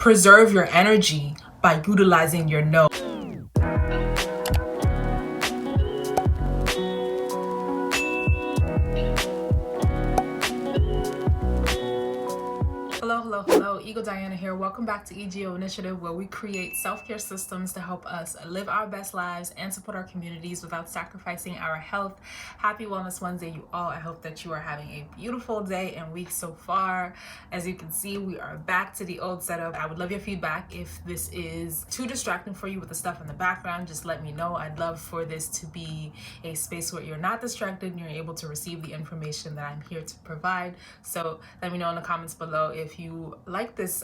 preserve your energy by utilizing your no. Hello, Eagle Diana here. Welcome back to EGO Initiative, where we create self-care systems to help us live our best lives and support our communities without sacrificing our health. Happy Wellness Wednesday, you all. I hope that you are having a beautiful day and week so far. As you can see, we are back to the old setup. I would love your feedback. If this is too distracting for you with the stuff in the background, just let me know. I'd love for this to be a space where you're not distracted and you're able to receive the information that I'm here to provide. So let me know in the comments below if you like this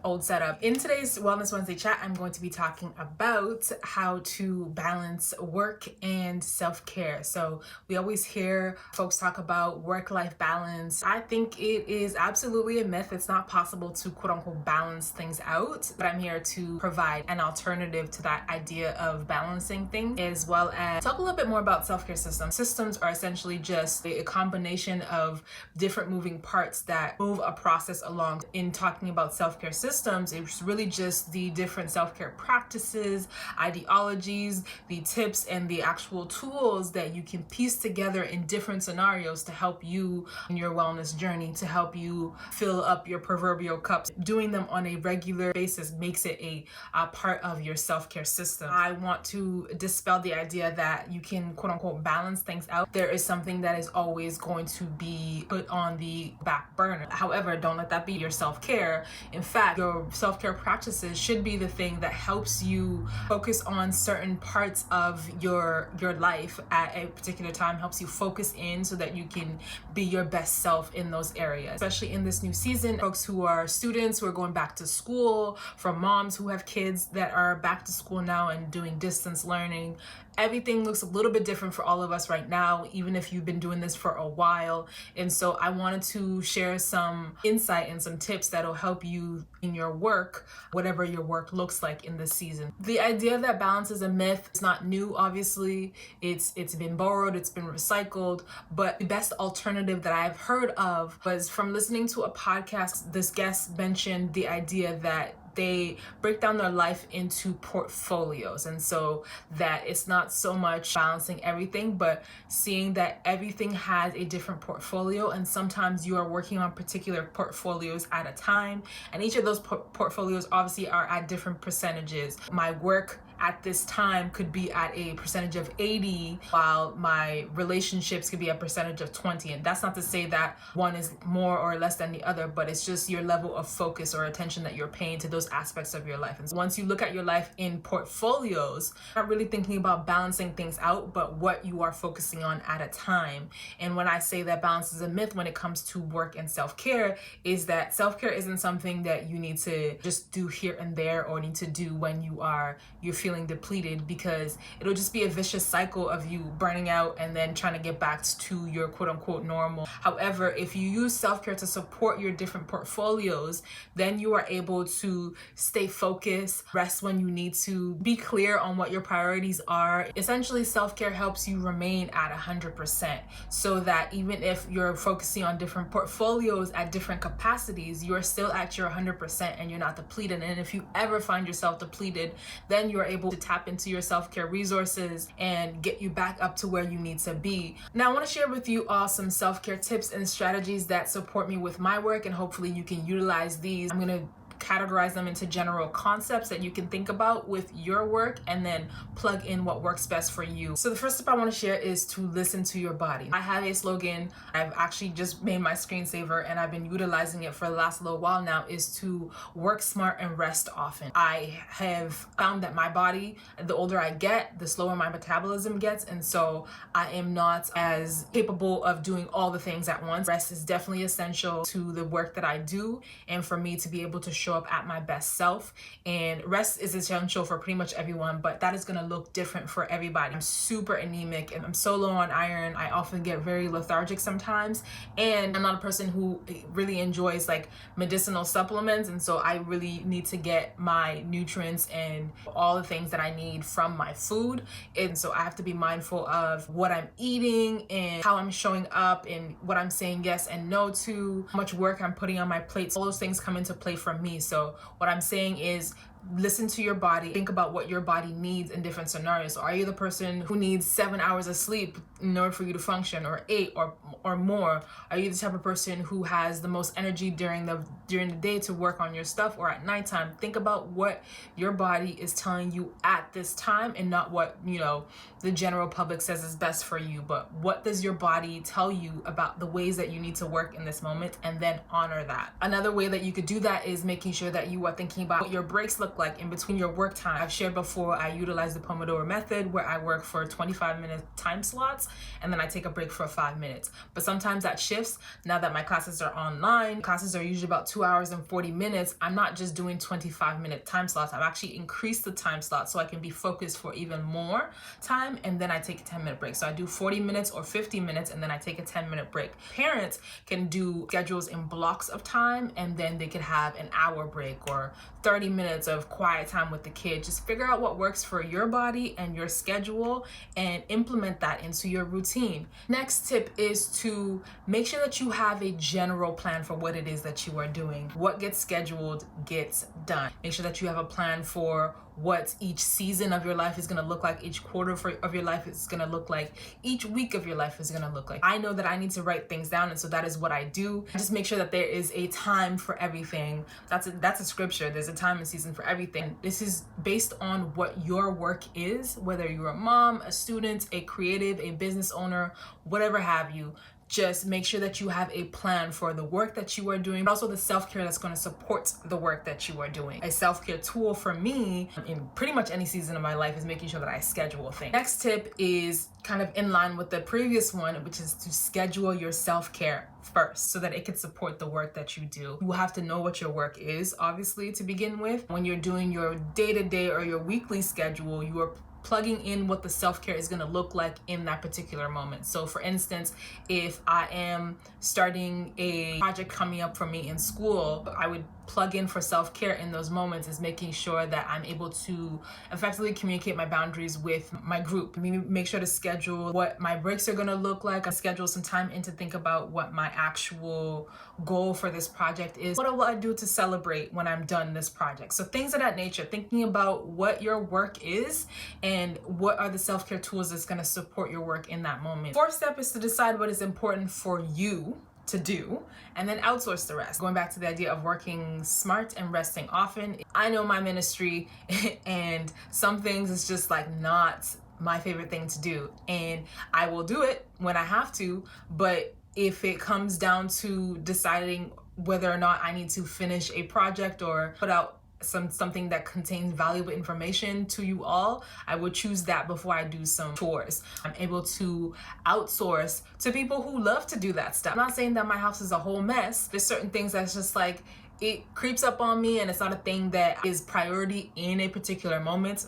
old setup. In today's Wellness Wednesday chat, I'm going to be talking about how to balance work and self-care. So we always hear folks talk about work-life balance. I think it is absolutely a myth. It's not possible to quote unquote balance things out, but I'm here to provide an alternative to that idea of balancing things, as well as talk a little bit more about self-care systems. Systems are essentially just a combination of different moving parts that move a process along. In talking about self-care systems, it's really just the different self-care practices, ideologies, the tips, and the actual tools that you can piece together in different scenarios to help you in your wellness journey, to help you fill up your proverbial cups. Doing them on a regular basis makes it a part of your self-care system. I want to dispel the idea that you can quote unquote balance things out. There is something that is always going to be put on the back burner. However, don't let that be your self-care. In fact, your self-care practices should be the thing that helps you focus on certain parts of your life at a particular time, helps you focus in so that you can be your best self in those areas. Especially in this new season, folks who are students who are going back to school, for moms who have kids that are back to school now and doing distance learning. Everything looks a little bit different for all of us right now, even if you've been doing this for a while. And so I wanted to share some insight and some tips that'll help you in your work, whatever your work looks like in this season. The idea that balance is a myth is not new, obviously. It's been borrowed, it's been recycled, but the best alternative that I've heard of was from listening to a podcast. This guest mentioned the idea that they break down their life into portfolios, and so that it's not so much balancing everything, but seeing that everything has a different portfolio, and sometimes you are working on particular portfolios at a time, and each of those portfolios obviously are at different percentages. My work at this time could be at a percentage of 80, while my relationships could be a percentage of 20. And that's not to say that one is more or less than the other, but it's just your level of focus or attention that you're paying to those aspects of your life. And so once you look at your life in portfolios, not really thinking about balancing things out, but what you are focusing on at a time. And when I say that balance is a myth when it comes to work and self-care, is that self-care isn't something that you need to just do here and there, or need to do when you're feeling depleted, because it'll just be a vicious cycle of you burning out and then trying to get back to your quote unquote normal. However, if you use self-care to support your different portfolios, then you are able to stay focused, rest when you need to, be clear on what your priorities are. Essentially, self-care helps you remain at 100%, so that even if you're focusing on different portfolios at different capacities, you're still at your 100% and you're not depleted. And if you ever find yourself depleted, then you're able to tap into your self-care resources and get you back up to where you need to be. Now, I want to share with you all some self-care tips and strategies that support me with my work, and hopefully you can utilize these. I'm going to categorize them into general concepts that you can think about with your work, and then plug in what works best for you. So the first tip I want to share is to listen to your body. I have a slogan. I've actually just made my screensaver, and I've been utilizing it for the last little while now, is to work smart and rest often. I have found that my body, the older I get, the slower my metabolism gets, and so I am not as capable of doing all the things at once. Rest is definitely essential to the work that I do, and for me to be able to show up at my best self. And rest is essential for pretty much everyone, but that is going to look different for everybody. I'm super anemic and I'm so low on iron. I often get very lethargic sometimes, and I'm not a person who really enjoys like medicinal supplements, and so I really need to get my nutrients and all the things that I need from my food. And so I have to be mindful of what I'm eating and how I'm showing up and what I'm saying yes and no to, how much work I'm putting on my plate. All those things come into play for me. So what I'm saying is, listen to your body. Think about what your body needs in different scenarios. So are you the person who needs 7 hours of sleep in order for you to function, or 8 or more? Are you the type of person who has the most energy during the day to work on your stuff, or at nighttime? Think about what your body is telling you at this time, and not what, the general public says is best for you, but what does your body tell you about the ways that you need to work in this moment, and then honor that. Another way that you could do that is making sure that you are thinking about what your breaks look like in between your work time. I've shared before, I utilize the Pomodoro method, where I work for 25-minute time slots and then I take a break for 5 minutes. But sometimes that shifts. Now that my classes are online, classes are usually about 2 hours and 40 minutes. I'm not just doing 25-minute time slots. I've actually increased the time slot so I can be focused for even more time, and then I take a 10-minute break. So I do 40 minutes or 50 minutes and then I take a 10-minute break. Parents can do schedules in blocks of time, and then they could have an hour break or 30 minutes of quiet time with the kid. Just figure out what works for your body and your schedule and implement that into your routine. Next tip is to make sure that you have a general plan for what it is that you are doing. What gets scheduled gets done. Make sure that you have a plan for what each season of your life is going to look like, each quarter of your life is going to look like, each week of your life is going to look like. I know that I need to write things down, and so that is what I do. I just make sure that there is a time for everything. That's a scripture. There's a time and season for everything. This is based on what your work is, whether you're a mom, a student, a creative, a business owner, whatever have you. Just make sure that you have a plan for the work that you are doing, but also the self-care that's going to support the work that you are doing. A self-care tool for me in pretty much any season of my life is making sure that I schedule things. Next tip is kind of in line with the previous one, which is to schedule your self-care first so that it can support the work that you do. You have to know what your work is, obviously, to begin with. When you're doing your day-to-day or your weekly schedule, you are plugging in what the self-care is going to look like in that particular moment. So for instance, if I am starting a project coming up for me in school, I would plug in for self-care in those moments is making sure that I'm able to effectively communicate my boundaries with my group. Make sure to schedule what my breaks are going to look like. I schedule some time in to think about what my actual goal for this project is. What will I do to celebrate when I'm done this project? So things of that nature, thinking about what your work is and what are the self-care tools that's going to support your work in that moment. Fourth step is to decide what is important for you to do, and then outsource the rest. Going back to the idea of working smart and resting often. I know my ministry and some things is just like not my favorite thing to do, and I will do it when I have to, but if it comes down to deciding whether or not I need to finish a project or put out something that contains valuable information to you all, I would choose that before I do some chores. I'm able to outsource to people who love to do that stuff. I'm not saying that my house is a whole mess. There's certain things that's just like, it creeps up on me and it's not a thing that is priority in a particular moment.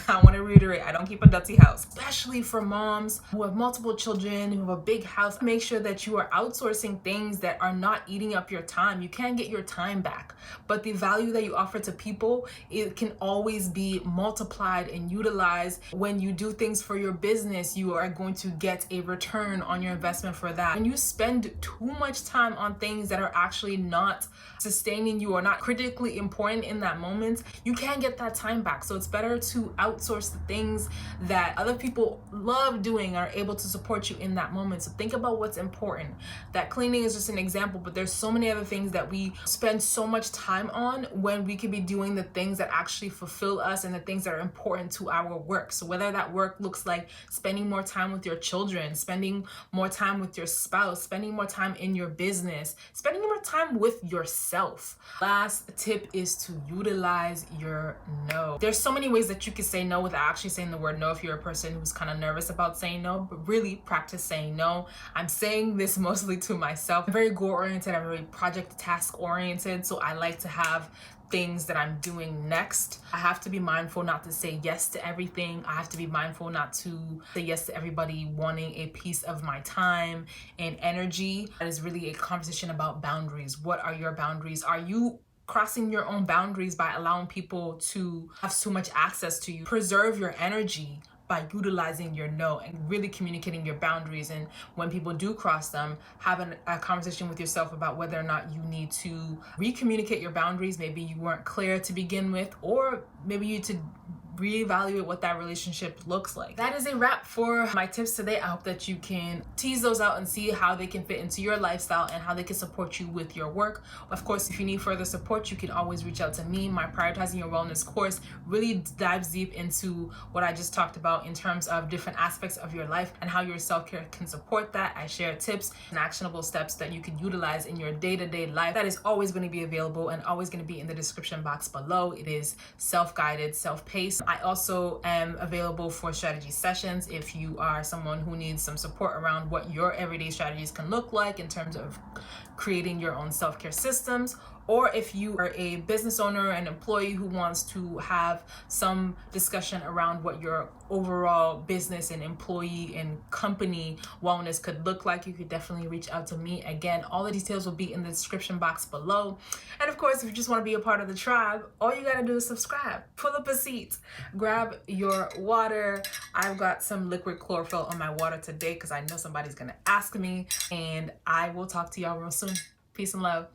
I want to reiterate, I don't keep a dirty house, especially for moms who have multiple children, who have a big house. Make sure that you are outsourcing things that are not eating up your time. You can get your time back, but the value that you offer to people, it can always be multiplied and utilized. When you do things for your business, you are going to get a return on your investment for that. When you spend too much time on things that are actually not sustaining you or not critically important in that moment, you can't get that time back. So it's better to outsource the things that other people love doing, are able to support you in that moment. So think about what's important. That cleaning is just an example, but there's so many other things that we spend so much time on when we could be doing the things that actually fulfill us and the things that are important to our work. So whether that work looks like spending more time with your children, spending more time with your spouse, spending more time in your business, spending more time with yourself. Last tip is to utilize your no. There's so many ways that you can say no without actually saying the word no if you're a person who's kind of nervous about saying no, but really practice saying no. I'm saying this mostly to myself. I'm very goal oriented, I'm very project task oriented, so I like to have things that I'm doing next. I have to be mindful not to say yes to everything. I have to be mindful not to say yes to everybody wanting a piece of my time and energy. That is really a conversation about boundaries. What are your boundaries? Are you crossing your own boundaries by allowing people to have too much access to you? Preserve your energy, by utilizing your no and really communicating your boundaries. And when people do cross them, having a conversation with yourself about whether or not you need to re-communicate your boundaries. Maybe you weren't clear to begin with, or maybe you need to reevaluate what that relationship looks like. That is a wrap for my tips today. I hope that you can tease those out and see how they can fit into your lifestyle and how they can support you with your work. Of course, if you need further support, you can always reach out to me. My Prioritizing Your Wellness course really dives deep into what I just talked about in terms of different aspects of your life and how your self-care can support that. I share tips and actionable steps that you can utilize in your day-to-day life. That is always going to be available and always going to be in the description box below. It is self-guided, self-paced. I also am available for strategy sessions if you are someone who needs some support around what your everyday strategies can look like in terms of creating your own self-care systems, or if you are a business owner and employee who wants to have some discussion around what your overall business and employee and company wellness could look like, you could definitely reach out to me. Again, all the details will be in the description box below. And of course, if you just want to be a part of the tribe, all you gotta do is subscribe. Pull up a seat, grab your water. I've got some liquid chlorophyll on my water today because I know somebody's gonna ask me, and I will talk to y'all real soon. Peace and love.